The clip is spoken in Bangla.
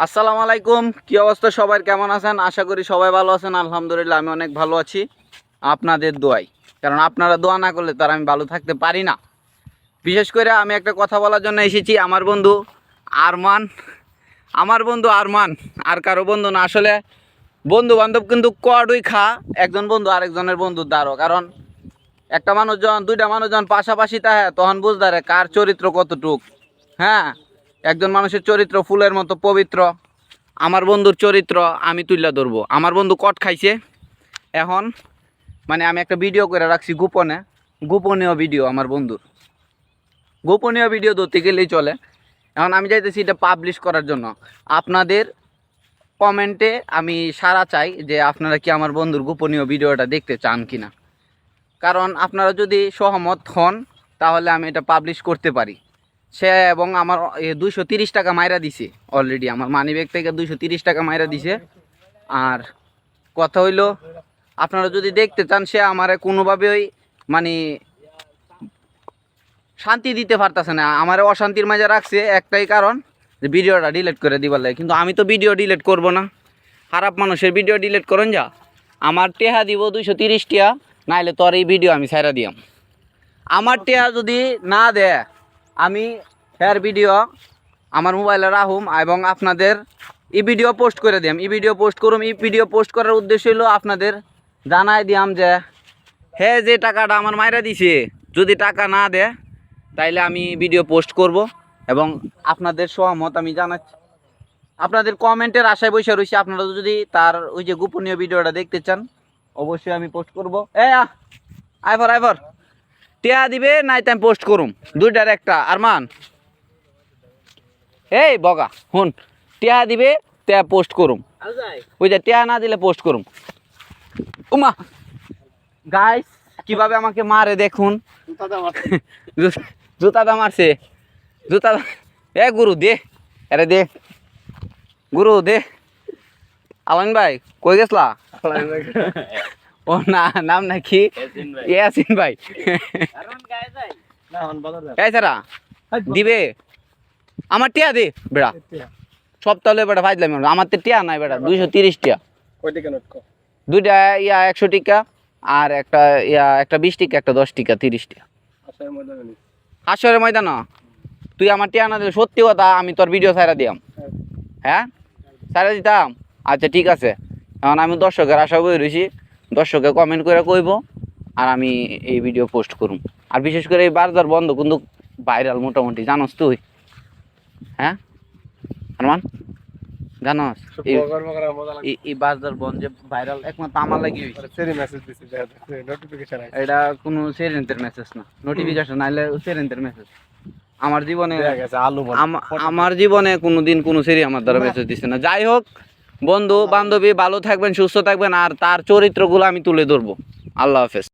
আসসালামু আলাইকুম, কি অবস্থা সবার, কেমন আছেন? আশা করি সবাই ভালো আছেন। আলহামদুলিল্লাহ আমি অনেক ভালো আছি আপনাদের দোয়ায়। কারণ আপনারা দোয়া না করলে তার আমি ভালো থাকতে পারি না। বিশেষ করে আমি একটা কথা বলার জন্য এসেছি। আমার বন্ধু আরমান, আর কারো বন্ধু না। আসলে বন্ধু বান্ধব কিন্তু কডই খা, একজন বন্ধু আরেকজনের বন্ধুর দ্বারও। কারণ একটা মানুষজন, দুইটা মানুষজন পাশাপাশি থাকে তখন বুঝদারে কার চরিত্র কতটুক। হ্যাঁ, একজন মানুষের চরিত্র ফুলের মতো পবিত্র। আমার বন্ধুর চরিত্র আমি তুলে ধরবো। আমার বন্ধু কট খাইছে এখন, মানে আমি একটা ভিডিও করে রাখছি গোপনীয় ভিডিও। আমার বন্ধুর গোপনীয় ভিডিও ধরতে গেলেই চলে। এখন আমি চাইতেছি এটা পাবলিশ করার জন্য। আপনাদের কমেন্টে আমি সাড়া চাই যে আপনারা কি আমার বন্ধুর গোপনীয় ভিডিওটা দেখতে চান কিনা। কারণ আপনারা যদি সহমত হন তাহলে আমি এটা পাবলিশ করতে পারি। সে এবং আমার 230 টাকা মাইরা দিছে অলরেডি, আমার মানিব্যাগ থেকে 230 টাকা মাইরা দিছে। আর কথা হইল, আপনারা যদি দেখতে চান, সে আমার কোনোভাবেই মানে শান্তি দিতে পারতেছে না, আমার অশান্তির মাঝে রাখছে। একটাই কারণ যে ভিডিওটা ডিলিট করে দিবার লাগে। কিন্তু আমি তো ভিডিও ডিলিট করব না। খারাপ মানুষের ভিডিও ডিলিট করেন যা। আমার টেহা দিব 230 টাকা, নাইলে তোর এই ভিডিও আমি ছাইরা দিয়াম। আমার টেহা যদি না দেয়, আমি হের ভিডিও আমার মোবাইলে রাখুম এবং আপনাদের এই ভিডিও পোস্ট করে দিয়াম। এই ভিডিও পোস্ট করুম। এই ভিডিও পোস্ট করার উদ্দেশ্য হলো আপনাদের জানাই দিয়াম যে হে যে টাকাটা আমার মাইরা দিছে, যদি টাকা না দেয় তাইলে আমি ভিডিও পোস্ট করব। এবং আপনাদের সহমত আমি জানাচ্ছি, আপনাদের কমেন্টের আশায় বসে রয়েছি। আপনারা যদি তার ওই যে গোপনীয় ভিডিওটা দেখতে চান, অবশ্যই আমি পোস্ট করব। আইফর টিয়া দিবে নাই তো আমি পোস্ট করুম, দুইটার একটা। আরমান এই বগা হুন, টিয়া দিবে তে পোস্ট করুম, ওই যে টিয়া না দিলে পোস্ট করুম। উমা গাইস কিভাবে আমাকে মারে দেখুন, জুতাটা মারছে, জুতা। এ গুরু দে, আরে দে গুরু দে। আলান ভাই কই গেছলা? ও না, নাম নাকি ইয়াসিন ভাই। এই সারা দিবে আমার টিয়া দে বেড়া, সব তাহলে বেটা ফাইজলাম। আমার তো টিয়া নাই বেটা, 230 টাকা। দুইটা 100 টাকা, আর একটা 20 টাকা, একটা 10 টাকা, 30 টাকা। আসরের ময়দান তুই আমার টিয়া না দিলে সত্যি কথা আমি তোর ভিডিও ছাইরা দিয়াম। হ্যাঁ ছাইরা দিতাম। আচ্ছা ঠিক আছে, এখন আমি দর্শকের আশা করে রয়েছি। দর্শকে কমেন্ট করে কইব আর আমি এই ভিডিও পোস্ট করুম। আর বিশেষ করে এই বাজার বন্ধ কিন্তু ভাইরাল মোটামুটি, জানোস তুই? হ্যাঁ আরমান জানোস এই বাজার বন্ধ যে ভাইরাল একমাত্র আমার লাগি হইছে। এটা কোনো সেরেন্টের মেসেজ না, নোটিফিকেশন আইলে সেরেন্টের মেসেজ। আমার জীবনে কোনোদিন কোনো সেরি আমার দ্বারা মেসেজ দিচ্ছে না। যাই হোক, বন্ধু বান্ধবী ভালো থাকবেন, সুস্থ থাকবেন, আর তার চরিত্রগুলো আমি তুলে ধরবো। আল্লাহ হাফেজ।